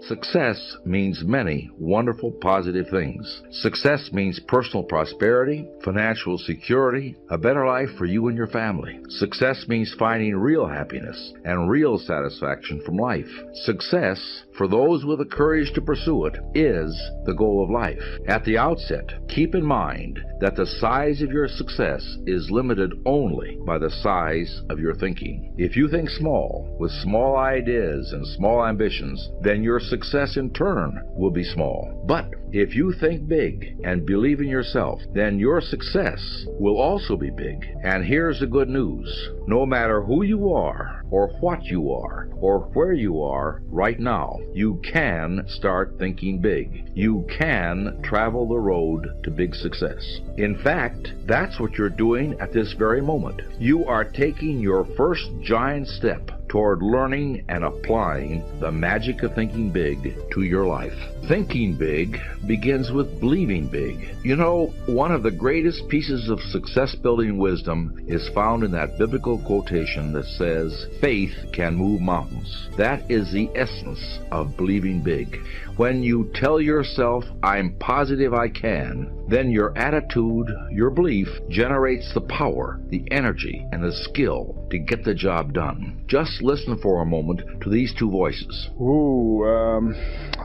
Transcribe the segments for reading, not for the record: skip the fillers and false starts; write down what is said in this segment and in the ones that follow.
Success means many wonderful positive things. Success means personal prosperity, financial security, a better life for you and your family. Success means finding real happiness and real satisfaction from life. Success, for those with the courage to pursue it, is the goal of life. At the outset, keep in mind that the size of your success is limited only by the size of your thinking. If you think small, with small ideas and small ambitions, then your success in turn will be small. But if you think big and believe in yourself, then your success will also be big. And here's the good news. No matter who you are, or what you are, or where you are right now, you can start thinking big. You can travel the road to big success. In fact, that's what you're doing at this very moment. You are taking your first giant step toward learning and applying the magic of thinking big to your life. Thinking big begins with believing big. You know, one of the greatest pieces of success-building wisdom is found in that biblical quotation that says, "Faith can move mountains." That is the essence of believing big. When you tell yourself, "I'm positive I can," then your attitude, your belief, generates the power, the energy, and the skill to get the job done. Just listen for a moment to these two voices. Ooh,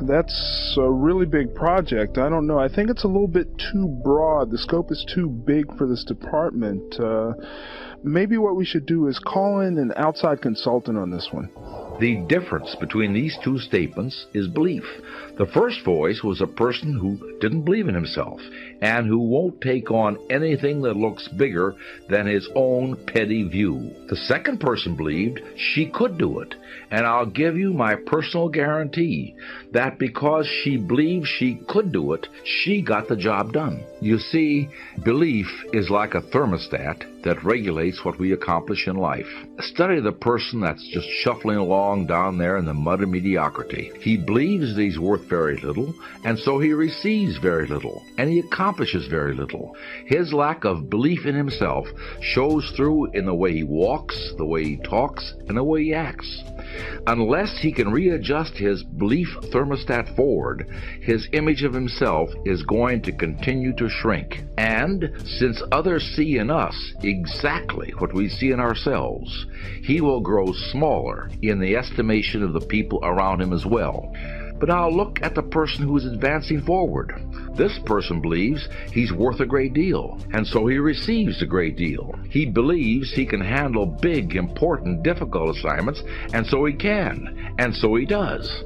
that's a really big project. I don't know. I think it's a little bit too broad. The scope is too big for this department. Maybe what we should do is call in an outside consultant on this one. The difference between these two statements is belief. The first voice was a person who didn't believe in himself and who won't take on anything that looks bigger than his own petty view. The second person believed she could do it, and I'll give you my personal guarantee that because she believed she could do it, she got the job done. You see, belief is like a thermostat that regulates what we accomplish in life. Study the person that's just shuffling along down there in the mud of mediocrity. He believes that he's worth very little, and so he receives very little, and he accomplishes very little. His lack of belief in himself shows through in the way he walks, the way he talks, and the way he acts. Unless he can readjust his belief thermostat forward, his image of himself is going to continue to shrink. And since others see in us exactly what we see in ourselves, he will grow smaller in the estimation of the people around him as well. But now look at the person who is advancing forward. This person believes he's worth a great deal, and so he receives a great deal. He believes he can handle big, important, difficult assignments, and so he can, and so he does.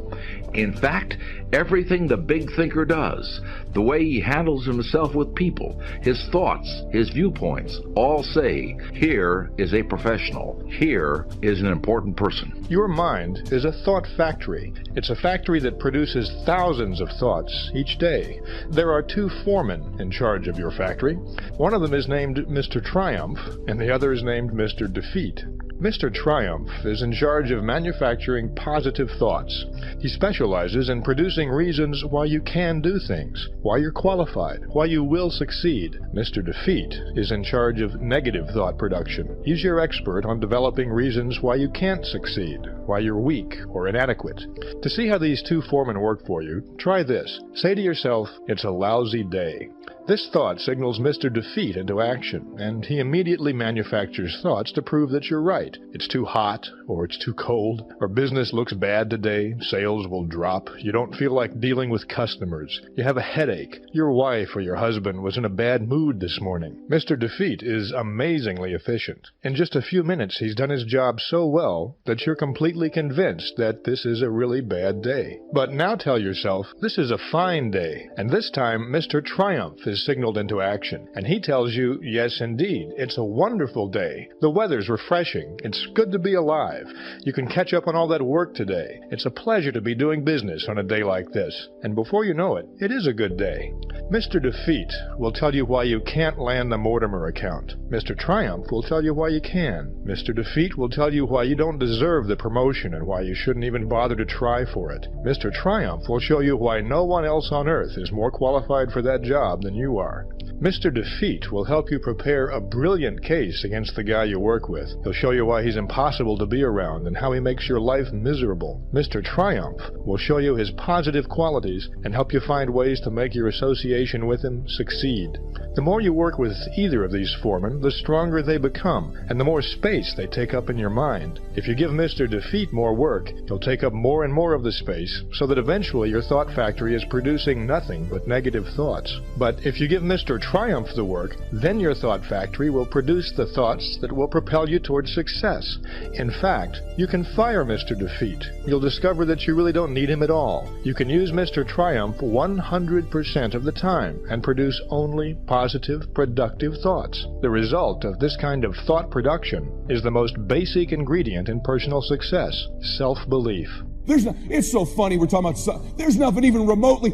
In fact, everything the big thinker does, the way he handles himself with people, his thoughts, his viewpoints, all say, here is a professional. Here is an important person. Your mind is a thought factory. It's a factory that produces thousands of thoughts each day. There are two foremen in charge of your factory. One of them is named Mr. Triumph, and the other is named Mr. Defeat. Mr. Triumph is in charge of manufacturing positive thoughts. He specializes in producing reasons why you can do things, why you're qualified, why you will succeed. Mr. Defeat is in charge of negative thought production. He's your expert on developing reasons why you can't succeed, why you're weak or inadequate. To see how these two foremen work for you, try this. Say to yourself, "It's a lousy day." This thought signals Mr. Defeat into action, and he immediately manufactures thoughts to prove that you're right. It's too hot, or it's too cold, or business looks bad today, sales will drop, you don't feel like dealing with customers, you have a headache, your wife or your husband was in a bad mood this morning. Mr. Defeat is amazingly efficient. In just a few minutes he's done his job so well that you're completely convinced that this is a really bad day. But now tell yourself, this is a fine day, and this time Mr. Triumph is signaled into action, and he tells you, yes indeed, it's a wonderful day. The weather's refreshing. It's good to be alive. You can catch up on all that work today. It's a pleasure to be doing business on a day like this. And before you know it, it is a good day. Mr. Defeat will tell you why you can't land the Mortimer account. Mr. Triumph will tell you why you can. Mr. Defeat will tell you why you don't deserve the promotion and why you shouldn't even bother to try for it. Mr. Triumph will show you why no one else on earth is more qualified for that job than you are. Mr. Defeat will help you prepare a brilliant case against the guy you work with. He'll show you why he's impossible to be around and how he makes your life miserable. Mr. Triumph will show you his positive qualities and help you find ways to make your association with him succeed. The more you work with either of these foremen, the stronger they become, and the more space they take up in your mind. If you give Mr. Defeat more work, he'll take up more and more of the space, so that eventually your thought factory is producing nothing but negative thoughts. But if you give Mr. Triumph the work, then your thought factory will produce the thoughts that will propel you towards success. In fact, you can fire Mr. Defeat. You'll discover that you really don't need him at all. You can use Mr. Triumph 100% of the time and produce only positive, productive thoughts. The result of this kind of thought production is the most basic ingredient in personal success: self-belief. It's so funny we're talking about, there's nothing even remotely,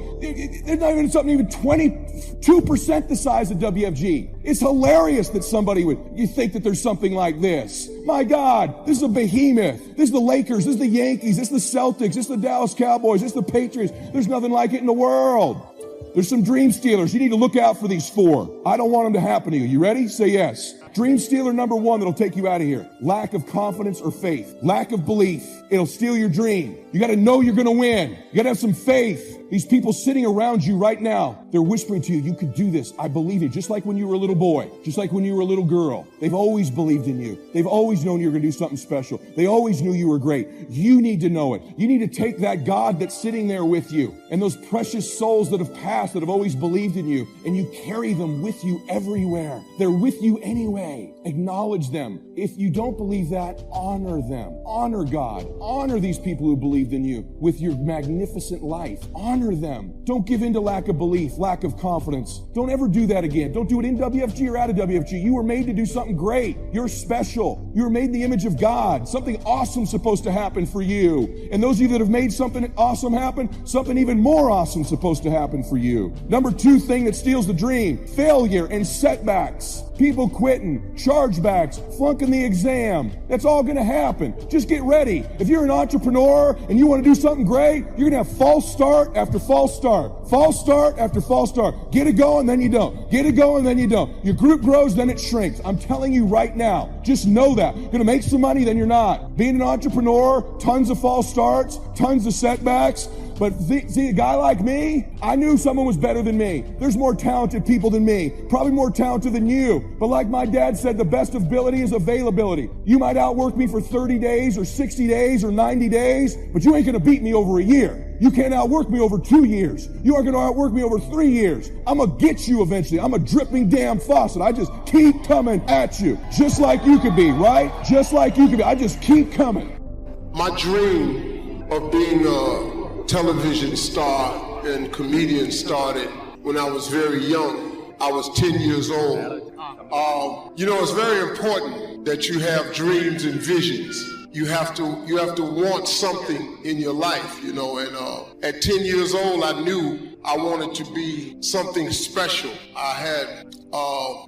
there's not even something even 22% the size of WFG. It's hilarious that you think that there's something like this. My God, this is a behemoth. This is the Lakers, this is the Yankees, this is the Celtics, this is the Dallas Cowboys, this is the Patriots. There's nothing like it in the world. There's some dream stealers. You need to look out for these four. I don't want them to happen to you. You ready? Say yes. Dream stealer number one that'll take you out of here. Lack of confidence or faith. Lack of belief. It'll steal your dream. You got to know you're going to win. You got to have some faith. These people sitting around you right now, they're whispering to you, you could do this. I believe it. Just like when you were a little boy. Just like when you were a little girl. They've always believed in you. They've always known you were going to do something special. They always knew you were great. You need to know it. You need to take that God that's sitting there with you and those precious souls that have passed, that have always believed in you, and you carry them with you everywhere. They're with you anyway. Acknowledge them. If you don't believe that, honor them. Honor God. Honor these people who believed in you with your magnificent life. Honor them. Don't give in to lack of belief, lack of confidence. Don't ever do that again. Don't do it in WFG or out of WFG. You were made to do something great. You're special. You were made in the image of God. Something awesome's supposed to happen for you. And those of you that have made something awesome happen, something even more awesome's supposed to happen for you. Number two thing that steals the dream: failure and setbacks. People quitting, chargebacks, flunking the exam. That's all going to happen. Just get ready. If you're an entrepreneur and you want to do something great, you're going to have false start after false start. False start after false start. Get it going, then you don't. Get it going, then you don't. Your group grows, then it shrinks. I'm telling you right now. Just know that. You're going to make some money, then you're not. Being an entrepreneur, tons of false starts, tons of setbacks. But see, a guy like me, I knew someone was better than me. There's more talented people than me, probably more talented than you. But like my dad said, the best ability is availability. You might outwork me for 30 days or 60 days or 90 days, but you ain't gonna beat me over a year. You can't outwork me over 2 years. You aren't gonna outwork me over 3 years. I'm gonna get you eventually. I'm a dripping damn faucet. I just keep coming at you. Just like you could be, right? Just like you could be. I just keep coming. My dream of being a television star and comedian started when I was very young. I was 10 years old. It's very important that you have dreams and visions. You have to want something in your life, and at 10 years old, I knew I wanted to be something special. I had, I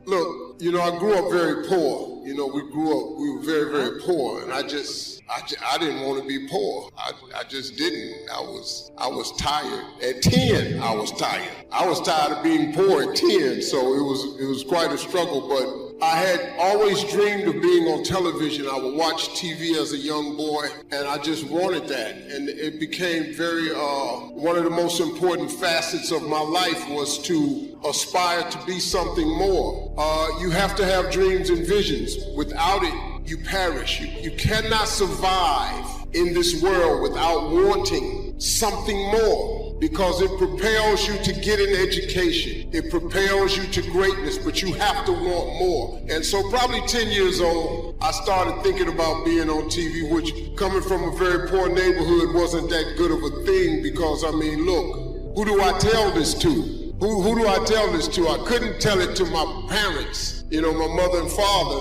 grew up very poor. We were very, very poor, and I didn't want to be poor. I just didn't. I was tired. At 10, I was tired. I was tired of being poor at 10, so it was quite a struggle, but I had always dreamed of being on television. I would watch TV as a young boy, and I just wanted that. And it became very, one of the most important facets of my life was to aspire to be something more. You have to have dreams and visions. Without it, you perish. You cannot survive in this world without wanting something more, because it propels you to get an education. It propels you to greatness, but you have to want more. And so probably 10 years old, I started thinking about being on TV, which coming from a very poor neighborhood wasn't that good of a thing, because look, who do I tell this to? Who do I tell this to? I couldn't tell it to my parents. My mother and father,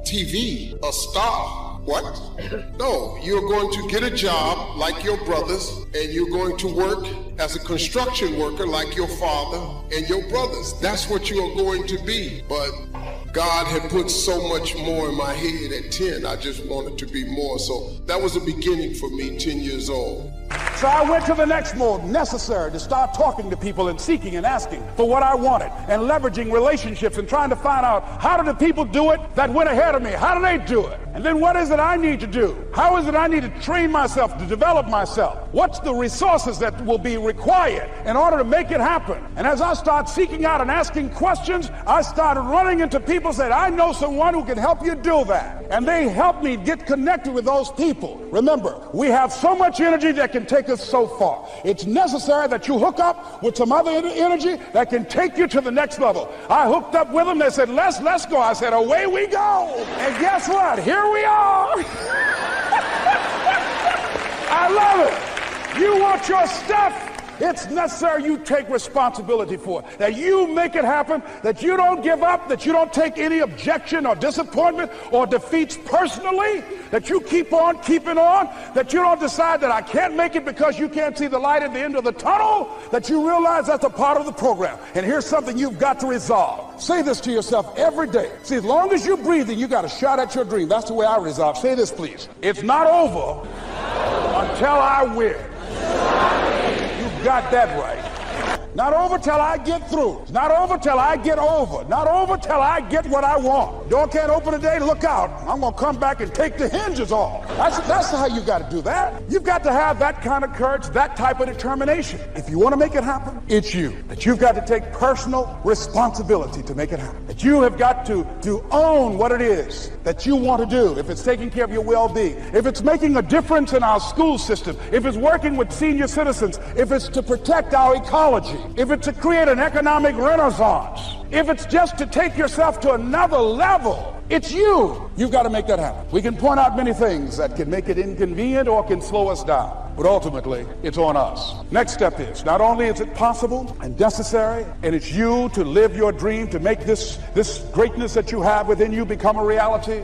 TV, a star. What? No, you're going to get a job like your brothers, and you're going to work as a construction worker like your father and your brothers. That's what you're going to be. But God had put so much more in my head at 10. I just wanted to be more. So that was the beginning for me, 10 years old. So I went to the next mode, necessary, to start talking to people and seeking and asking for what I wanted and leveraging relationships and trying to find out, how do the people do it that went ahead of me? How do they do it? And then what is it I need to do? How is it I need to train myself, to develop myself? What's the resources that will be required in order to make it happen? And as I start seeking out and asking questions, I started running into people who said, I know someone who can help you do that. And they helped me get connected with those people. Remember, we have so much energy that can take us so far. It's necessary that you hook up with some other energy that can take you to the next level. I hooked up with them. They said, let's go. I said, away we go. And guess what? Here we are. I love it. You want your stuff? It's necessary you take responsibility for it, that you make it happen, that you don't give up, that you don't take any objection or disappointment or defeats personally, that you keep on keeping on, that you don't decide that I can't make it because you can't see the light at the end of the tunnel, that you realize that's a part of the program. And here's something you've got to resolve. Say this to yourself every day. See, as long as you're breathing, you got a shot at your dream. That's the way I resolve. Say this, please. It's not over until I win. Got that right. Not over till I get through. It's not over till I get over. Not over till I get what I want. Door can't open today, look out. I'm going to come back and take the hinges off. That's how you got to do that. You've got to have that kind of courage, that type of determination. If you want to make it happen, it's you. That you've got to take personal responsibility to make it happen. That you have got to own what it is that you want to do. If it's taking care of your well-being, if it's making a difference in our school system, if it's working with senior citizens, if it's to protect our ecology, if it's to create an economic renaissance, if it's just to take yourself to another level, it's you. You've got to make that happen. We can point out many things that can make it inconvenient or can slow us down, but ultimately, it's on us. Next step is, not only is it possible and necessary, and it's you to live your dream, to make this greatness that you have within you become a reality.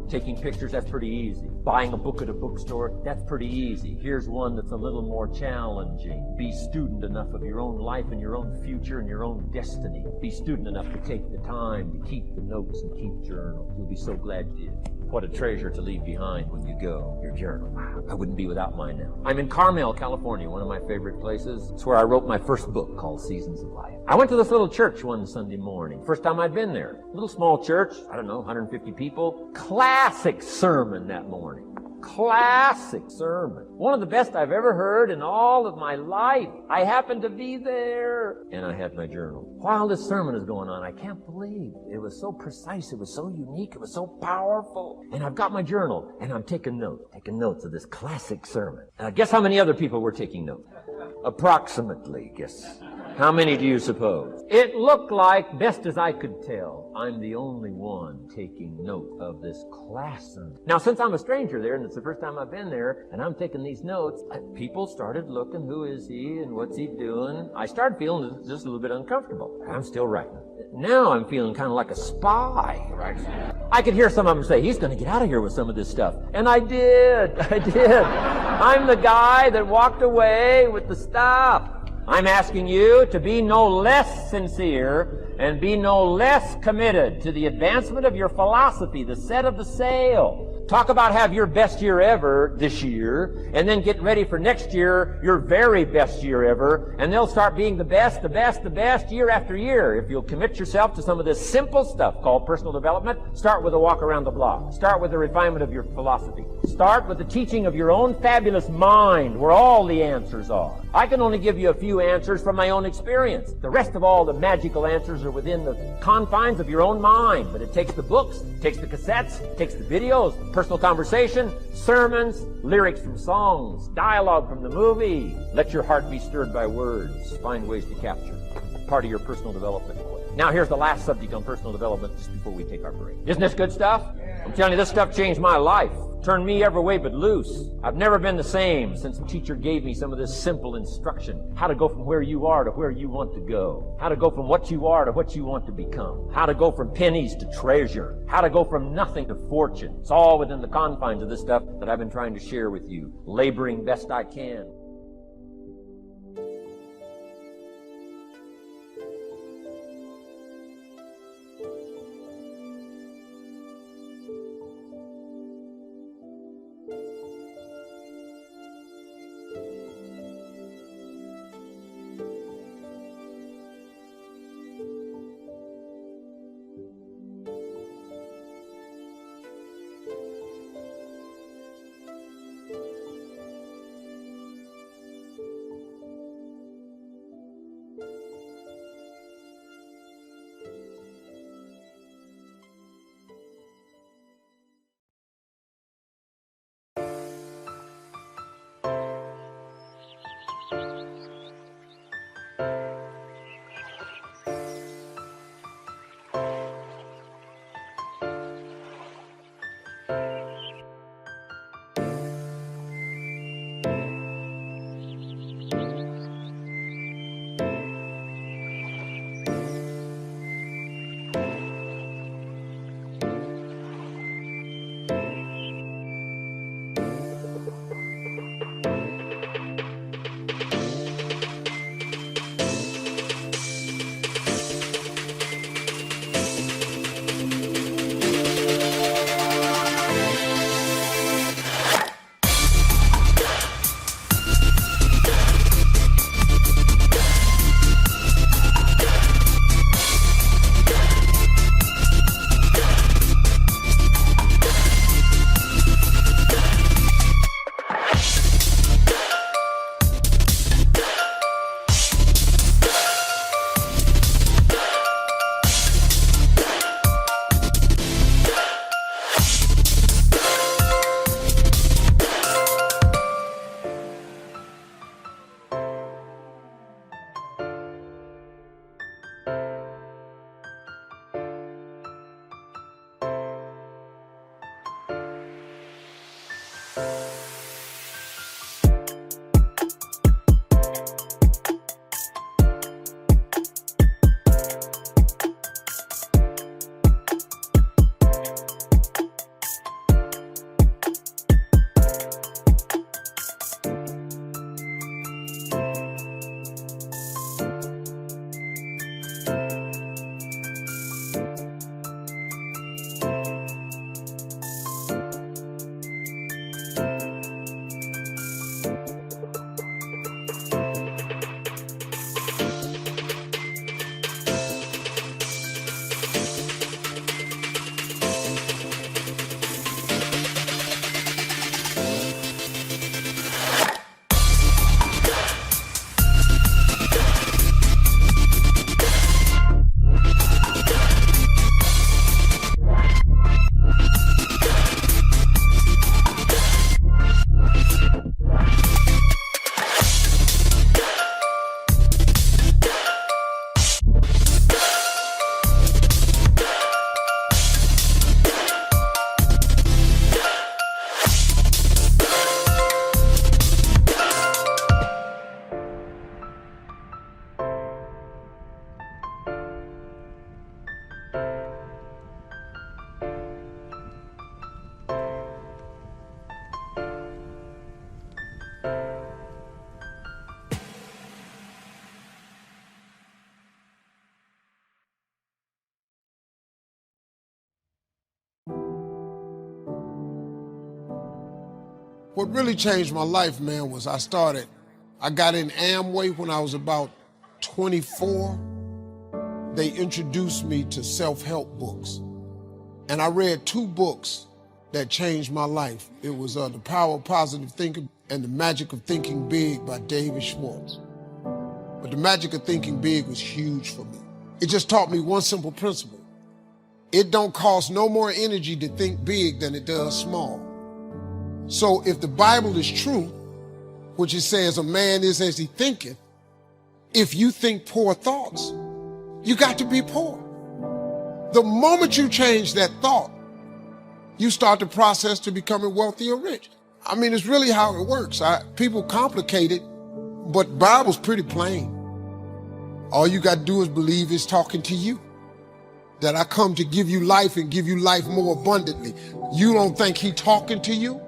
Taking pictures, that's pretty easy. Buying a book at a bookstore, that's pretty easy. Here's one that's a little more challenging. Be student enough of your own life and your own future and your own destiny. Be student enough to take the time to keep the notes and keep journal. You'll be so glad you did. What a treasure to leave behind when you go, your journal. I wouldn't be without mine now. I'm in Carmel, California, one of my favorite places. It's where I wrote my first book called Seasons of Life. I went to this little church one Sunday morning. First time I'd been there. Little small church, I don't know, 150 people. Classic sermon that morning. Classic sermon. One of the best I've ever heard in all of my life. I happened to be there. And I had my journal. While this sermon is going on, I can't believe it was so precise. It was so unique. It was so powerful. And I've got my journal and I'm taking notes of this classic sermon. Guess how many other people were taking notes? Approximately, guess. How many do you suppose? It looked like, best as I could tell, I'm the only one taking note of this class sermon. Now, since I'm a stranger there, and it's the first time I've been there, and I'm taking these notes, people started looking, who is he and what's he doing? I started feeling just a little bit uncomfortable. I'm still writing. Now I'm feeling kind of like a spy, right? I could hear some of them say, he's going to get out of here with some of this stuff. And I did. I'm the guy that walked away with the stuff. I'm asking you to be no less sincere and be no less committed to the advancement of your philosophy, the set of the sail. Talk about have your best year ever this year, and then get ready for next year, your very best year ever, and they'll start being the best year after year. If you'll commit yourself to some of this simple stuff called personal development, start with a walk around the block. Start with the refinement of your philosophy. Start with the teaching of your own fabulous mind, where all the answers are. I can only give you a few answers from my own experience. The rest of all the magical answers are within the confines of your own mind. But it takes the books, it takes the cassettes, it takes the videos, personal conversation, sermons, lyrics from songs, dialogue from the movie. Let your heart be stirred by words. Find ways to capture part of your personal development. Now here's the last subject on personal development just before we take our break. Isn't this good stuff? I'm telling you, this stuff changed my life. Turned me every way but loose. I've never been the same since the teacher gave me some of this simple instruction. How to go from where you are to where you want to go. How to go from what you are to what you want to become. How to go from pennies to treasure. How to go from nothing to fortune. It's all within the confines of this stuff that I've been trying to share with you, laboring best I can. What really changed my life, man, was I got in Amway when I was about 24. They introduced me to self-help books. And I read 2 books that changed my life. It was The Power of Positive Thinking and The Magic of Thinking Big by David Schwartz. But The Magic of Thinking Big was huge for me. It just taught me one simple principle. It don't cost no more energy to think big than it does small. So if the Bible is true, which it says a man is as he thinketh, if you think poor thoughts, you got to be poor. The moment you change that thought, you start the process to becoming wealthy or rich. I mean, it's really how it works. People complicate it, but Bible's pretty plain. All you got to do is believe it's talking to you. That I come to give you life and give you life more abundantly. You don't think he talking to you?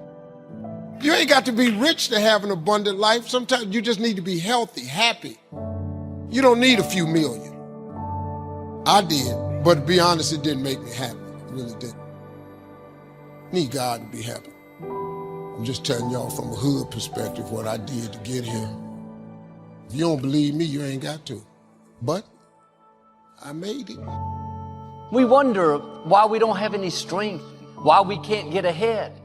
You ain't got to be rich to have an abundant life. Sometimes you just need to be healthy, happy. You don't need a few million. I did, but to be honest, it didn't make me happy. It really didn't. Need God to be happy. I'm just telling y'all from a hood perspective what I did to get here. If you don't believe me, you ain't got to. But I made it. We wonder why we don't have any strength, why we can't get ahead.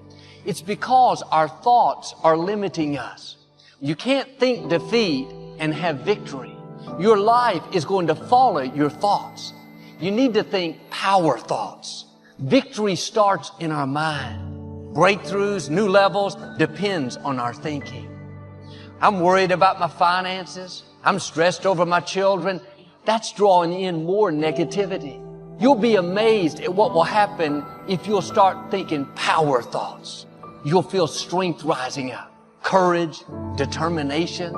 It's because our thoughts are limiting us. You can't think defeat and have victory. Your life is going to follow your thoughts. You need to think power thoughts. Victory starts in our mind. Breakthroughs, new levels, depends on our thinking. I'm worried about my finances. I'm stressed over my children. That's drawing in more negativity. You'll be amazed at what will happen if you'll start thinking power thoughts. You'll feel strength rising up, courage, determination.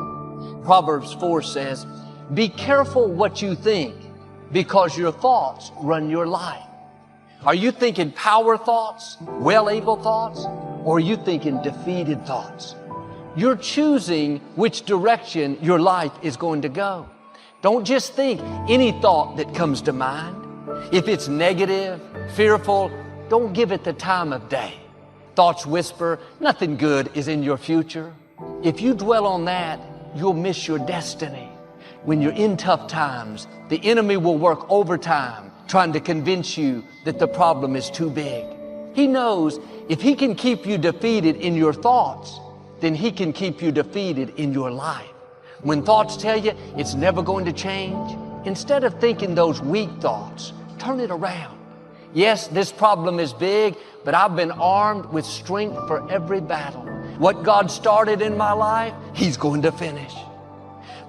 Proverbs 4 says, be careful what you think because your thoughts run your life. Are you thinking power thoughts, well-able thoughts, or are you thinking defeated thoughts? You're choosing which direction your life is going to go. Don't just think any thought that comes to mind. If it's negative, fearful, don't give it the time of day. Thoughts whisper, nothing good is in your future. If you dwell on that, you'll miss your destiny. When you're in tough times, the enemy will work overtime trying to convince you that the problem is too big. He knows if he can keep you defeated in your thoughts, then he can keep you defeated in your life. When thoughts tell you it's never going to change, instead of thinking those weak thoughts, turn it around. Yes, this problem is big, but I've been armed with strength for every battle. What God started in my life, he's going to finish.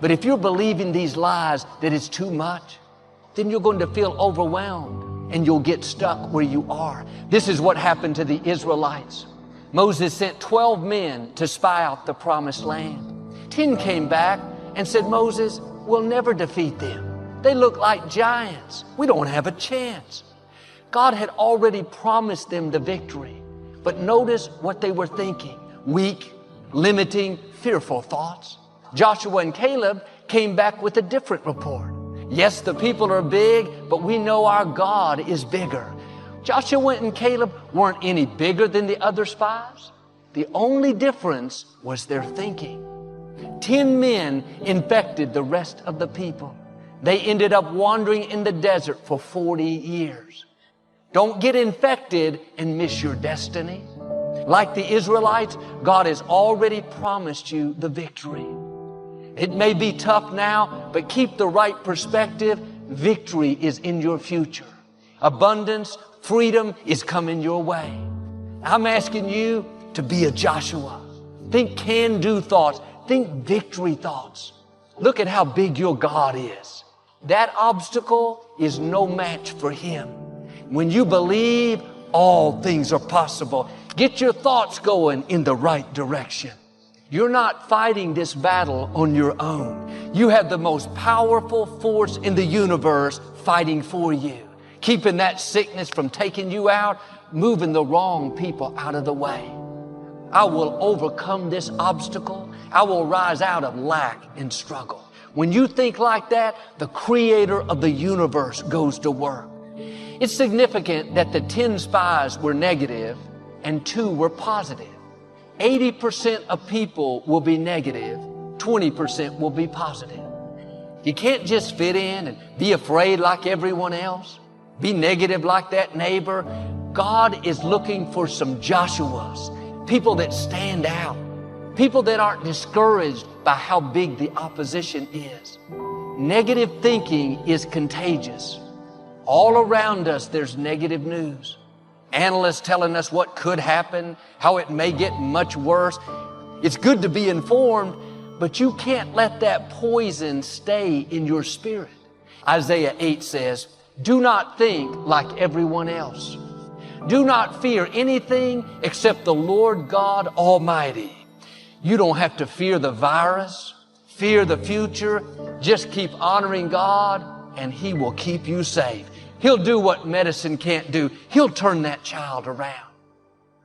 But if you're believing these lies that it's too much, then you're going to feel overwhelmed and you'll get stuck where you are. This is what happened to the Israelites. Moses sent 12 men to spy out the promised land. 10 came back and said, Moses, we'll never defeat them. They look like giants. We don't have a chance. God had already promised them the victory. But notice what they were thinking. Weak, limiting, fearful thoughts. Joshua and Caleb came back with a different report. Yes, the people are big, but we know our God is bigger. Joshua and Caleb weren't any bigger than the other spies. The only difference was their thinking. 10 men infected the rest of the people. They ended up wandering in the desert for 40 years. Don't get infected and miss your destiny. Like the Israelites, God has already promised you the victory. It may be tough now, but keep the right perspective. Victory is in your future. Abundance, freedom is coming your way. I'm asking you to be a Joshua. Think can-do thoughts. Think victory thoughts. Look at how big your God is. That obstacle is no match for him. When you believe, all things are possible. Get your thoughts going in the right direction. You're not fighting this battle on your own. You have the most powerful force in the universe fighting for you, keeping that sickness from taking you out, moving the wrong people out of the way. I will overcome this obstacle. I will rise out of lack and struggle. When you think like that, the creator of the universe goes to work. It's significant that the 10 spies were negative and 2 were positive. 80% of people will be negative, 20% will be positive. You can't just fit in and be afraid like everyone else, be negative like that neighbor. God is looking for some Joshuas, people that stand out, people that aren't discouraged by how big the opposition is. Negative thinking is contagious. All around us, there's negative news. Analysts telling us what could happen, how it may get much worse. It's good to be informed, but you can't let that poison stay in your spirit. Isaiah 8 says, do not think like everyone else. Do not fear anything except the Lord God Almighty. You don't have to fear the virus, fear the future. Just keep honoring God and He will keep you safe. He'll do what medicine can't do. He'll turn that child around.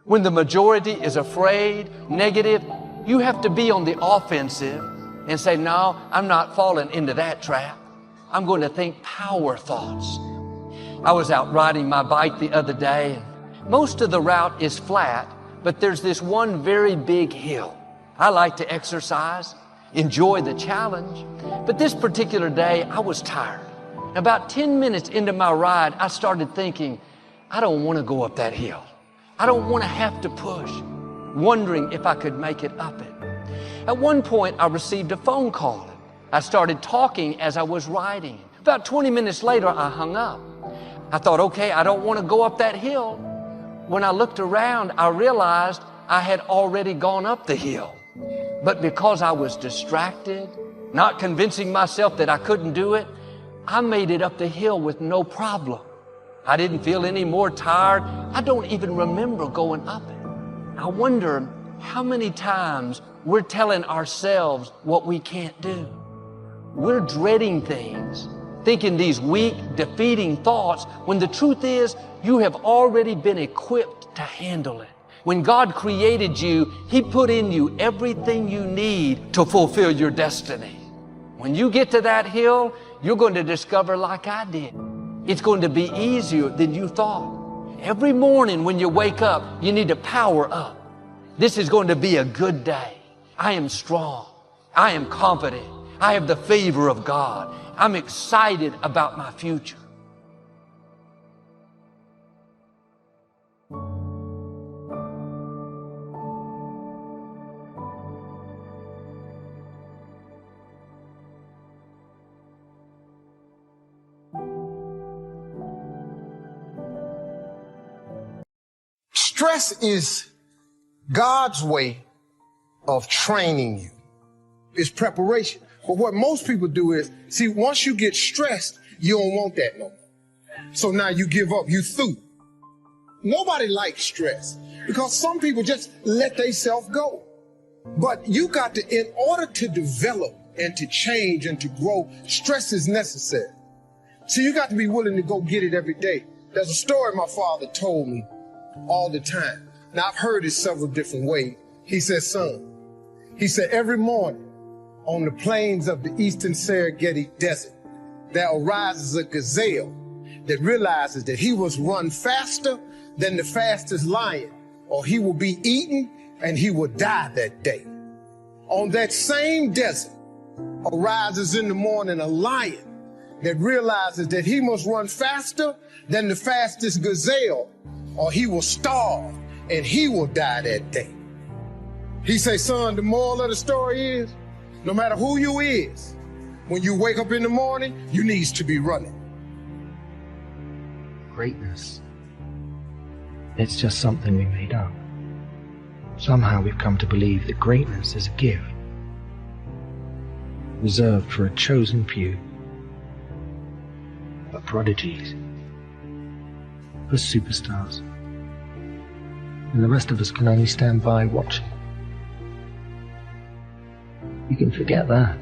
When the majority is afraid, negative, you have to be on the offensive and say, no, I'm not falling into that trap. I'm going to think power thoughts. I was out riding my bike the other day, and most of the route is flat, but there's this one very big hill. I like to exercise, enjoy the challenge, but this particular day I was tired. About 10 minutes into my ride, I started thinking, I don't want to go up that hill. I don't want to have to push, wondering if I could make it up it. At one point, I received a phone call. I started talking as I was riding. About 20 minutes later, I hung up. I thought, okay, I don't want to go up that hill. When I looked around, I realized I had already gone up the hill. But because I was distracted, not convincing myself that I couldn't do it, I made it up the hill with no problem. I didn't feel any more tired. I don't even remember going up it. I wonder how many times we're telling ourselves what we can't do. We're dreading things, thinking these weak, defeating thoughts, when the truth is you have already been equipped to handle it. When God created you, He put in you everything you need to fulfill your destiny. When you get to that hill, you're going to discover, like I did, it's going to be easier than you thought. Every morning when you wake up, you need to power up. This is going to be a good day. I am strong. I am confident. I have the favor of God. I'm excited about my future. Stress is God's way of training you. It's preparation. But what most people do is, see, once you get stressed, you don't want that no more. So now you give up, you through. Nobody likes stress because some people just let themselves go. But you got to, in order to develop and to change and to grow, stress is necessary. So you got to be willing to go get it every day. There's a story my father told me all the time. Now, I've heard it several different ways. He said, son, he said, every morning on the plains of the eastern Serengeti Desert, there arises a gazelle that realizes that he must run faster than the fastest lion, or he will be eaten and he will die that day. On that same desert arises in the morning a lion that realizes that he must run faster than the fastest gazelle, or he will starve and he will die that day. He say, son, the moral of the story is, no matter who you is, when you wake up in the morning, you needs to be running. Greatness. It's just something we made up. Somehow we've come to believe that greatness is a gift, reserved for a chosen few, for prodigies, for superstars. And the rest of us can only stand by watching. You can forget that.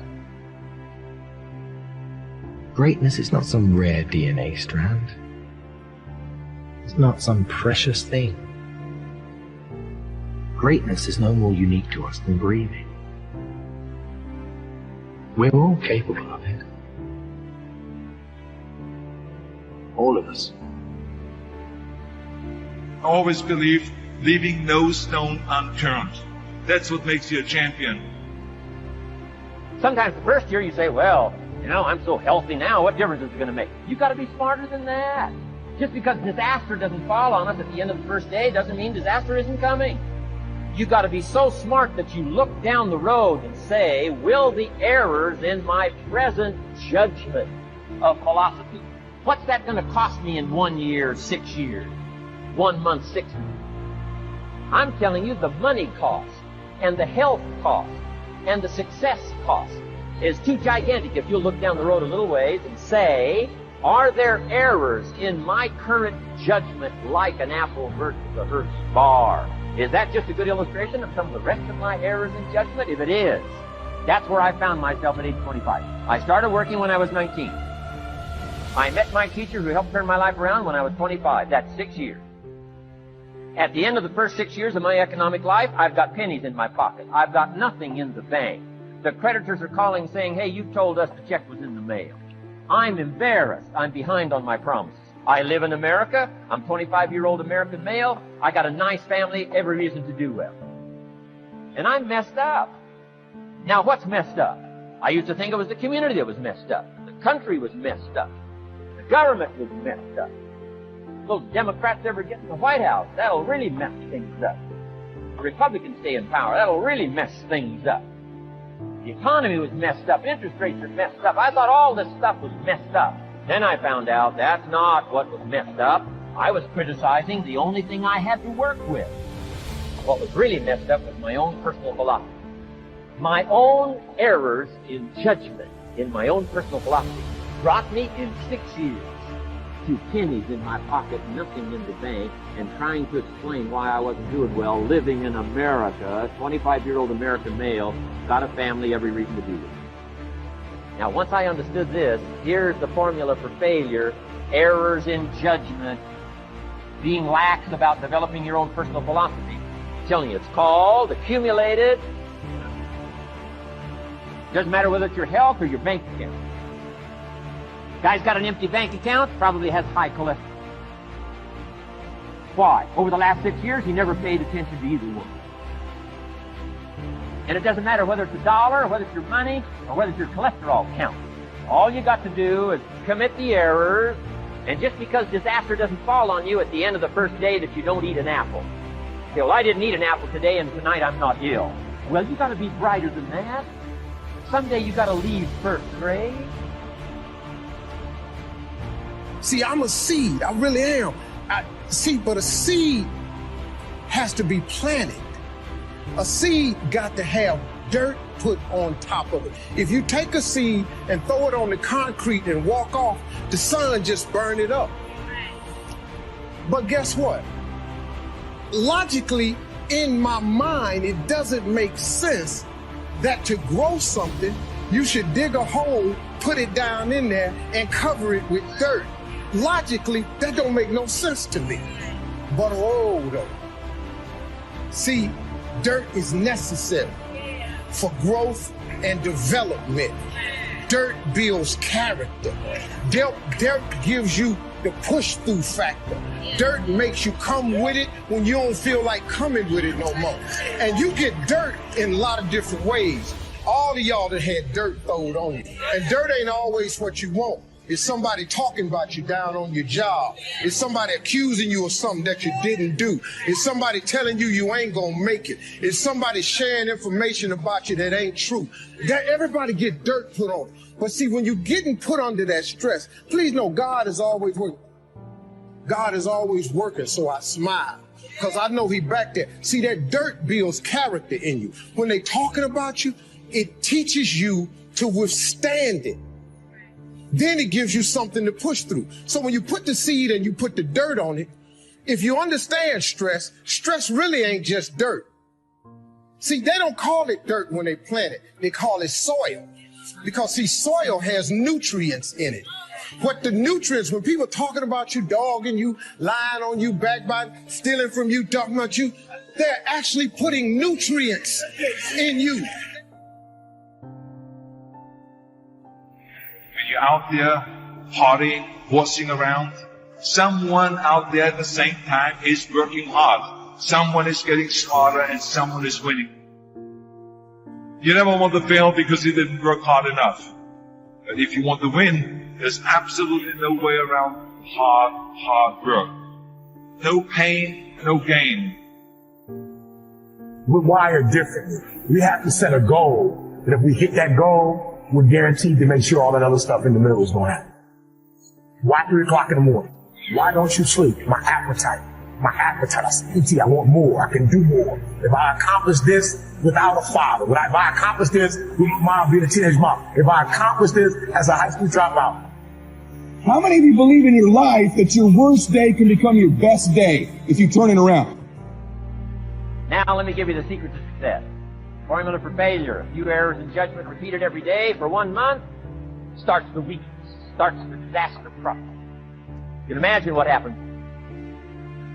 Greatness is not some rare DNA strand. It's not some precious thing. Greatness is no more unique to us than breathing. We're all capable of it. All of us. I always believe leaving no stone unturned. That's what makes you a champion. Sometimes the first year you say, well, you know, I'm so healthy now, what difference is it going to make? You've got to be smarter than that. Just because disaster doesn't fall on us at the end of the first day doesn't mean disaster isn't coming. You've got to be so smart that you look down the road and say, will the errors in my present judgment of philosophy, what's that going to cost me in 1 year, 6 years, 1 month, 6 months? I'm telling you the money cost and the health cost and the success cost is too gigantic if you'll look down the road a little ways and say, are there errors in my current judgment like an apple versus a Hershey bar? Is that just a good illustration of some of the rest of my errors in judgment? If it is, that's where I found myself at age 25. I started working when I was 19. I met my teacher who helped turn my life around when I was 25. That's 6 years. At the end of the first 6 years of my economic life, I've got pennies in my pocket. I've got nothing in the bank. The creditors are calling saying, hey, you told us the check was in the mail. I'm embarrassed. I'm behind on my promises. I live in America. I'm 25-year-old American male. I got a nice family, every reason to do well. And I'm messed up. Now, what's messed up? I used to think it was the community that was messed up. The country was messed up. The government was messed up. Those Democrats ever get in the White House, that'll really mess things up. The Republicans stay in power, that'll really mess things up. The economy was messed up. Interest rates are messed up. I thought all this stuff was messed up. Then I found out that's not what was messed up. I was criticizing the only thing I had to work with. What was really messed up was my own personal philosophy. My own errors in judgment in my own personal philosophy brought me in 6 years to pennies in my pocket, nothing in the bank, and trying to explain why I wasn't doing well, living in America, 25-year-old American male, got a family, every reason to do this. Now, once I understood this, here's the formula for failure: errors in judgment, being lax about developing your own personal philosophy. I'm telling you, it's called accumulated. Doesn't matter whether it's your health or your bank account. Guy's got an empty bank account, probably has high cholesterol. Why? Over the last 6 years, he never paid attention to either one. And it doesn't matter whether it's a dollar, or whether it's your money, or whether it's your cholesterol count. All you got to do is commit the errors, and just because disaster doesn't fall on you at the end of the first day that you don't eat an apple. Say, well, I didn't eat an apple today, and tonight I'm not ill. Well, you got to be brighter than that. Someday you got to leave first grade. See, I'm a seed. I really am. But a seed has to be planted. A seed got to have dirt put on top of it. If you take a seed and throw it on the concrete and walk off, the sun just burn it up. But guess what? Logically, in my mind, it doesn't make sense that to grow something, you should dig a hole, put it down in there, and cover it with dirt. Logically, that don't make no sense to me. But though. See, dirt is necessary for growth and development. Dirt builds character. Dirt gives you the push-through factor. Dirt makes you come with it when you don't feel like coming with it no more. And you get dirt in a lot of different ways. All of y'all that had dirt thrown on you. And dirt ain't always what you want. It's somebody talking about you down on your job. It's somebody accusing you of something that you didn't do. It's somebody telling you you ain't gonna make it. It's somebody sharing information about you that ain't true. That everybody get dirt put on. But see, when you're getting put under that stress, please know God is always working. God is always working, so I smile. Because I know He back there. See, that dirt builds character in you. When they talking about you, it teaches you to withstand it. Then it gives you something to push through. So when you put the seed and you put the dirt on it, if you understand stress, stress really ain't just dirt. See, they don't call it dirt when they plant it. They call it soil. Because, see, soil has nutrients in it. What the nutrients, when people talking about you, dogging you, lying on you, backbiting, stealing from you, talking about you, they're actually putting nutrients in you. You're out there partying, horsing around. Someone out there at the same time is working hard. Someone is getting smarter and someone is winning. You never want to fail because you didn't work hard enough. But if you want to win, there's absolutely no way around hard work. No pain, no gain. We're wired differently. We have to set a goal, and if we hit that goal, we're guaranteed to make sure all that other stuff in the middle is going to happen. Why 3 o'clock in the morning? Why don't you sleep? My appetite. I say, I want more. I can do more. If I accomplish this without a father, if I accomplish this with my mom being a teenage mom, if I accomplish this as a high school dropout. How many of you believe in your life that your worst day can become your best day if you turn it around? Now let me give you the secret to success. Formula for failure. A few errors in judgment repeated every day for 1 month starts the weakness, starts the disaster process. You can imagine what happens.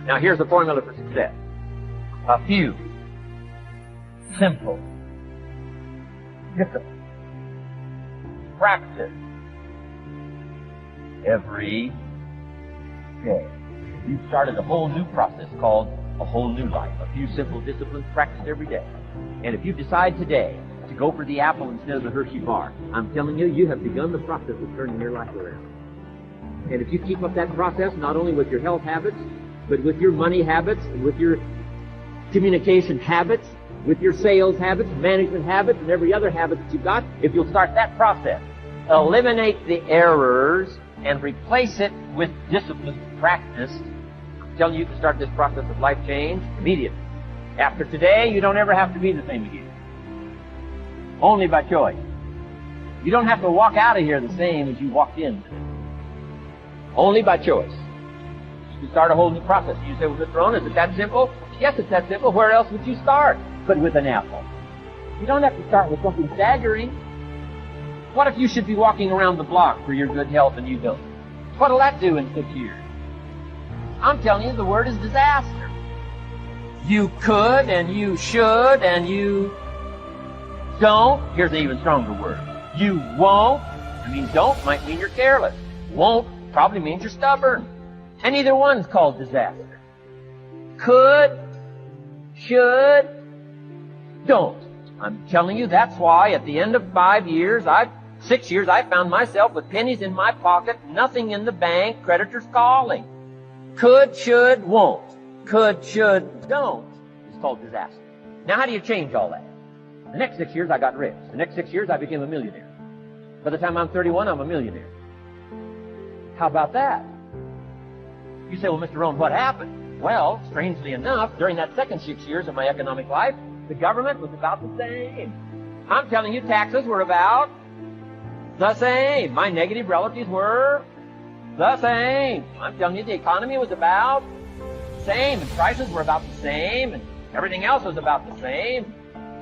Now here's the formula for success. A few simple disciplines. Practice every day. You started a whole new process called a whole new life. A few simple disciplines practiced every day. And if you decide today to go for the apple instead of the Hershey bar, I'm telling you, you have begun the process of turning your life around. And if you keep up that process, not only with your health habits, but with your money habits, and with your communication habits, with your sales habits, management habits, and every other habit that you've got, if you'll start that process, eliminate the errors and replace it with disciplined practice, I'm telling you, you can start this process of life change immediately. After today, you don't ever have to be the same again. Only by choice. You don't have to walk out of here the same as you walked in today. Only by choice. You can start a whole new process. You say, well, Mr. Rohn, is it that simple? Yes, it's that simple. Where else would you start but with an apple? You don't have to start with something staggering. What if you should be walking around the block for your good health and you don't? What'll that do in 6 years? I'm telling you, the word is disaster. You could and you should and you don't. Here's an even stronger word. You won't. I mean, don't might mean you're careless. Won't probably means you're stubborn. And either one's called disaster. Could, should, don't. I'm telling you, that's why at the end of 6 years, I found myself with pennies in my pocket, nothing in the bank, creditors calling. Could, should, won't. Could, should, don't. It's called disaster. Now, how do you change all that? The next 6 years, I got rich. The next 6 years, I became a millionaire. By the time I'm 31, I'm a millionaire. How about that? You say, well, Mr. Rohn, what happened? Well, strangely enough, during that second 6 years of my economic life, the government was about the same. I'm telling you, taxes were about the same. My negative relatives were the same. I'm telling you, the economy was about the same, and prices were about the same, and everything else was about the same.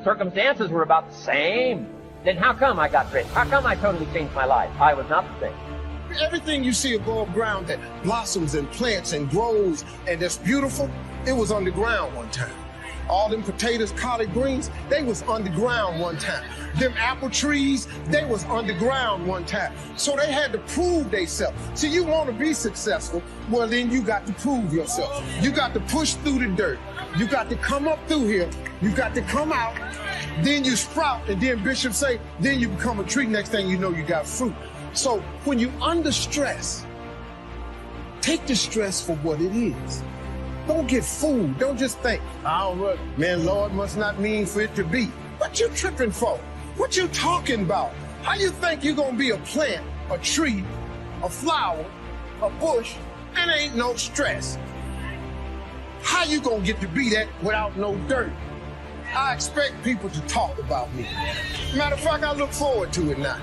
Circumstances were about the same. Then how come I got rich? How come I totally changed my life? I was not the same. Everything you see above ground that blossoms and plants and grows and that's beautiful, it was underground one time. All them potatoes, collard greens, they was underground one time. Them apple trees, they was underground one time. So they had to prove themselves. See, you want to be successful, well then you got to prove yourself. You got to push through the dirt. You got to come up through here. You got to come out. Then you sprout, and then Bishop say, then you become a tree. Next thing you know, you got fruit. So when you under stress, take the stress for what it is. Don't get fooled. Don't just think, oh, man, Lord must not mean for it to be. What you tripping for? What you talking about? How you think you're going to be a plant, a tree, a flower, a bush, and ain't no stress? How you going to get to be that without no dirt? I expect people to talk about me. Matter of fact, I look forward to it now.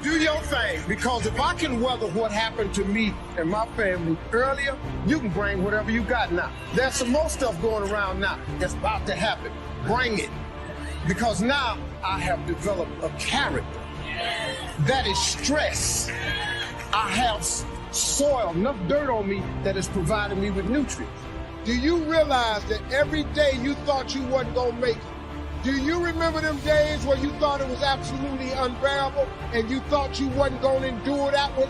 Do your thing, because if I can weather what happened to me and my family earlier, you can bring whatever you got now. There's some more stuff going around now that's about to happen. Bring it. Because now I have developed a character that is stress. I have soil, enough dirt on me that is providing me with nutrients. Do you realize that every day you thought you wasn't going to make it? Do you remember them days where you thought it was absolutely unbearable and you thought you wasn't going to endure that one?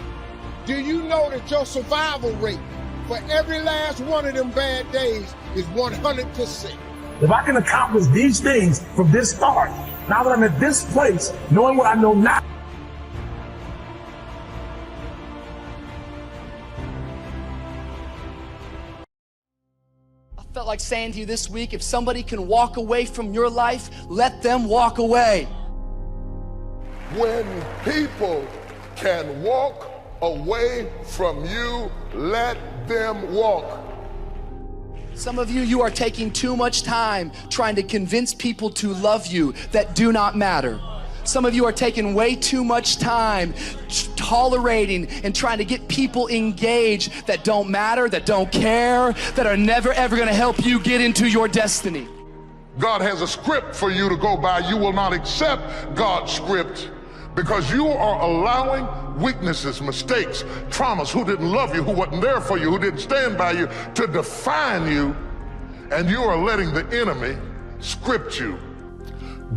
Do you know that your survival rate for every last one of them bad days is 100%? If I can accomplish these things from this start, now that I'm at this place, knowing what I know now. I felt like saying to you this week, if somebody can walk away from your life, let them walk away. When people can walk away from you, let them walk. Some of you, you are taking too much time trying to convince people to love you that do not matter. Some of you are taking way too much time tolerating and trying to get people engaged that don't matter, that don't care, that are never ever going to help you get into your destiny. God has a script for you to go by. You will not accept God's script because you are allowing weaknesses, mistakes, traumas, who didn't love you, who wasn't there for you, who didn't stand by you, to define you, and you are letting the enemy script you.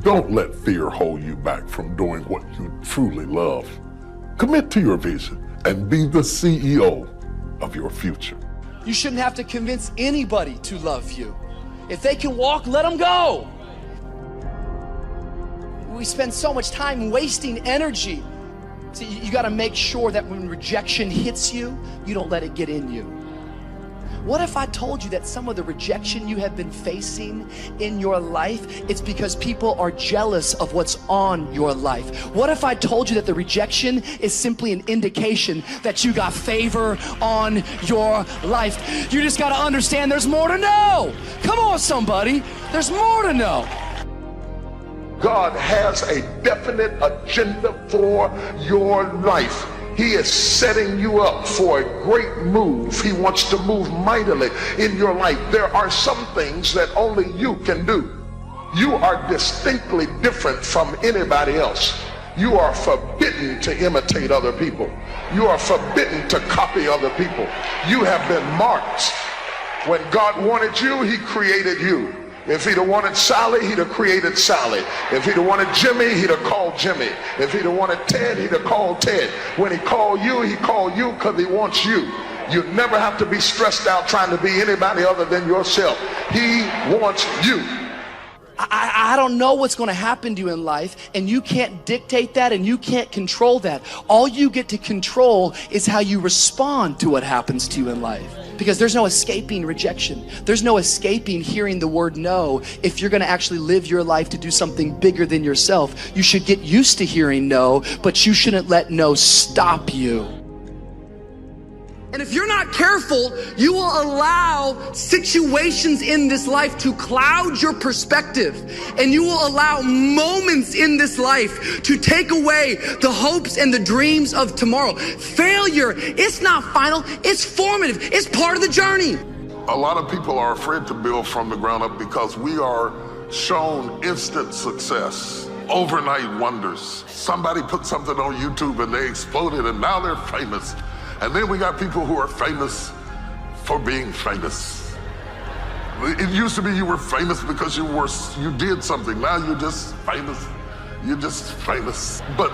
Don't let fear hold you back from doing what you truly love. Commit to your vision and be the CEO of your future. You shouldn't have to convince anybody to love you. If they can walk, let them go. We spend so much time wasting energy. So you got to make sure that when rejection hits you, you don't let it get in you. What if I told you that some of the rejection you have been facing in your life, it's because people are jealous of what's on your life? What if I told you that the rejection is simply an indication that you got favor on your life? You just got to understand there's more to know. Come on, somebody. There's more to know. God has a definite agenda for your life. He is setting you up for a great move. He wants to move mightily in your life. There are some things that only you can do. You are distinctly different from anybody else. You are forbidden to imitate other people. You are forbidden to copy other people. You have been marked. When God wanted you, he created you. If he'd have wanted Sally, he'd have created Sally. If he'd have wanted Jimmy, he'd have called Jimmy. If he'd have wanted Ted, he'd have called Ted. When he called you because he wants you. You never have to be stressed out trying to be anybody other than yourself. He wants you. I don't know what's going to happen to you in life, and you can't dictate that and you can't control that. All you get to control is how you respond to what happens to you in life. Because there's no escaping rejection. There's no escaping hearing the word no. If you're going to actually live your life to do something bigger than yourself, you should get used to hearing no, but you shouldn't let no stop you. And if you're not careful, you will allow situations in this life to cloud your perspective. And you will allow moments in this life to take away the hopes and the dreams of tomorrow. Failure, it's not final, it's formative, it's part of the journey. A lot of people are afraid to build from the ground up because we are shown instant success, overnight wonders. Somebody put something on YouTube and they exploded and now they're famous. And then we got people who are famous for being famous. It used to be you were famous because you did something. Now you're just famous. You're just famous. But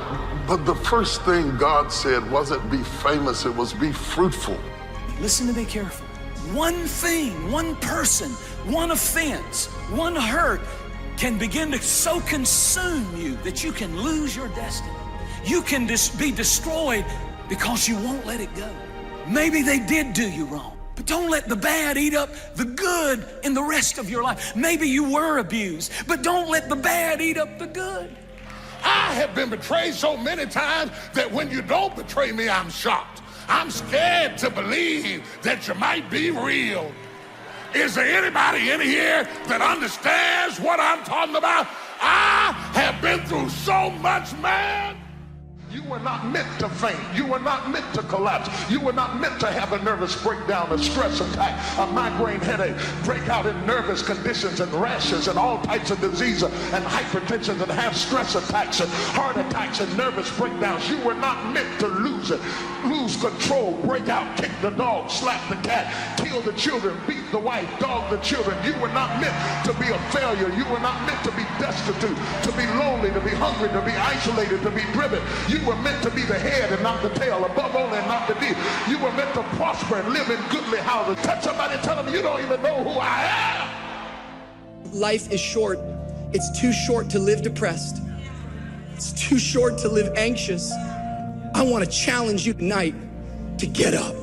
the first thing God said wasn't be famous, it was be fruitful. Listen to me carefully. One thing, one person, one offense, one hurt can begin to so consume you that you can lose your destiny. You can be destroyed because you won't let it go. Maybe they did do you wrong, but don't let the bad eat up the good in the rest of your life. Maybe you were abused, but don't let the bad eat up the good. I have been betrayed so many times that when you don't betray me, I'm shocked. I'm scared to believe that you might be real. Is there anybody in here that understands what I'm talking about? I have been through so much, man. You were not meant to faint. You were not meant to collapse. You were not meant to have a nervous breakdown, a stress attack, a migraine headache, break out in nervous conditions and rashes and all types of disease and hypertension and have stress attacks and heart attacks and nervous breakdowns. You were not meant to lose it, lose control, break out, kick the dog, slap the cat, kill the children, beat the wife, dog the children. You were not meant to be a failure. You were not meant to be destitute, to be lonely, to be hungry, to be isolated, to be driven. You were meant to be the head and not the tail, above only and not the beneath. You were meant to prosper and live in goodly houses. Touch somebody, tell them you don't even know who I am. Life is short. It's too short to live depressed. It's too short to live anxious. I want to challenge you tonight to get up.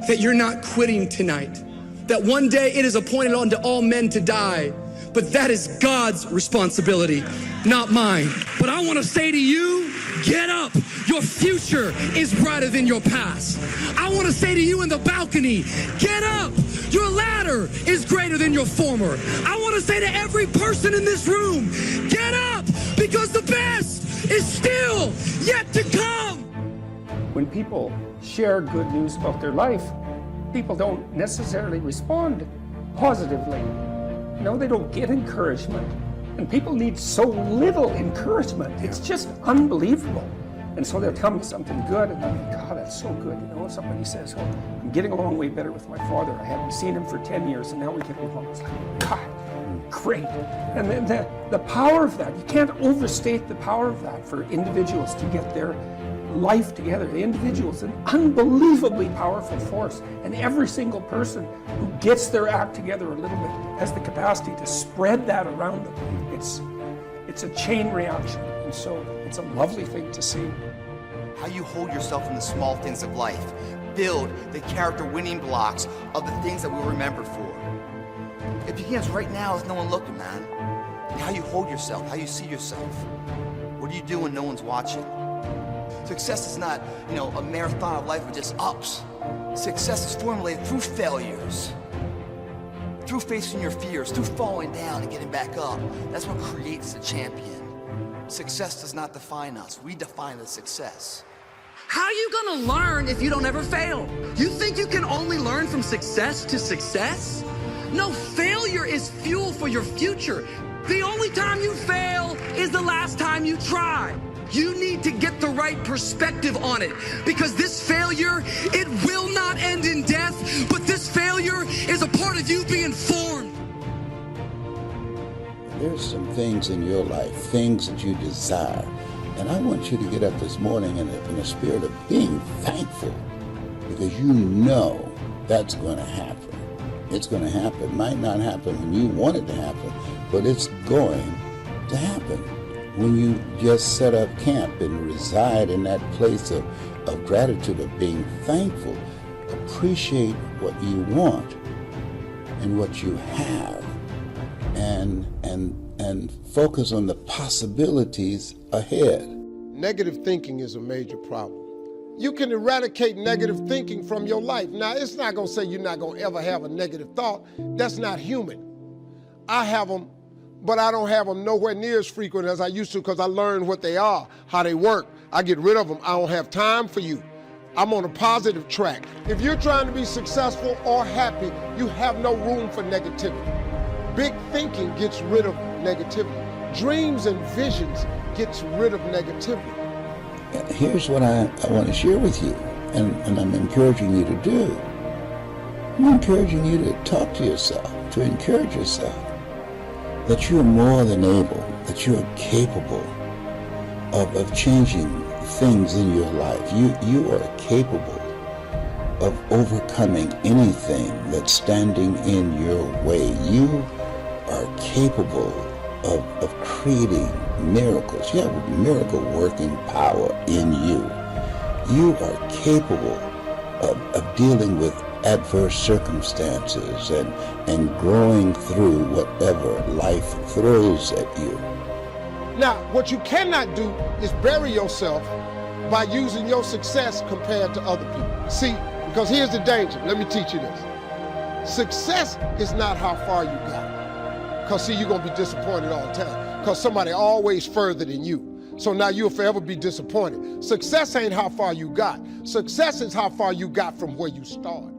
That you're not quitting tonight. That one day it is appointed unto all men to die. But that is God's responsibility, not mine. But I want to say to you, get up. Your future is brighter than your past. I want to say to you in the balcony, get up. Your ladder is greater than your former. I want to say to every person in this room, get up, because the best is still yet to come. When people share good news about their life, people don't necessarily respond positively. No, they don't get encouragement. And people need so little encouragement. It's just unbelievable. And so they'll tell me something good, and I'm like, God, that's so good. You know, somebody says, oh, I'm getting along way better with my father. I haven't seen him for 10 years, and now we get along. It's like, God, great. And then the power of that, you can't overstate the power of that for individuals to get their life together. The individual is an unbelievably powerful force, and every single person who gets their act together a little bit has the capacity to spread that around them. It's a chain reaction, and so it's a lovely thing to see. How you hold yourself in the small things of life. Build the character winning blocks of the things that we'll remember for. It begins right now with no one looking, man. And how you hold yourself, how you see yourself. What do you do when no one's watching? Success is not, a marathon of life with just ups. Success is formulated through failures, through facing your fears, through falling down and getting back up. That's what creates a champion. Success does not define us. We define the success. How are you gonna learn if you don't ever fail? You think you can only learn from success to success? No, failure is fuel for your future. The only time you fail is the last time you try. You need to get the right perspective on it, because this failure, it will not end in death, but this failure is a part of you being formed. There's some things in your life, things that you desire, and I want you to get up this morning in a spirit of being thankful, because you know that's going to happen. It's going to happen. Might not happen when you want it to happen, but it's going to happen. When you just set up camp and reside in that place of gratitude, of being thankful, appreciate what you want and what you have, and focus on the possibilities ahead. Negative thinking is a major problem. You can eradicate negative thinking from your life. Now, it's not going to say you're not going to ever have a negative thought. That's not human. I have them, but I don't have them nowhere near as frequent as I used to, because I learned what they are, how they work. I get rid of them. I don't have time for you. I'm on a positive track. If you're trying to be successful or happy, you have no room for negativity. Big thinking gets rid of negativity. Dreams and visions gets rid of negativity. Here's what I want to share with you, and I'm encouraging you to do. I'm encouraging you to talk to yourself, to encourage yourself, that you're more than able, that you're capable of changing things in your life. You are capable of overcoming anything that's standing in your way. You are capable of creating miracles. You have miracle working power in you. You are capable of dealing with adverse circumstances and growing through whatever life throws at you. Now, what you cannot do is bury yourself by using your success compared to other people. See, because here's the danger. Let me teach you this. Success is not how far you got. Because, see, you're going to be disappointed all the time. Because somebody always further than you. So now you'll forever be disappointed. Success ain't how far you got. Success is how far you got from where you started.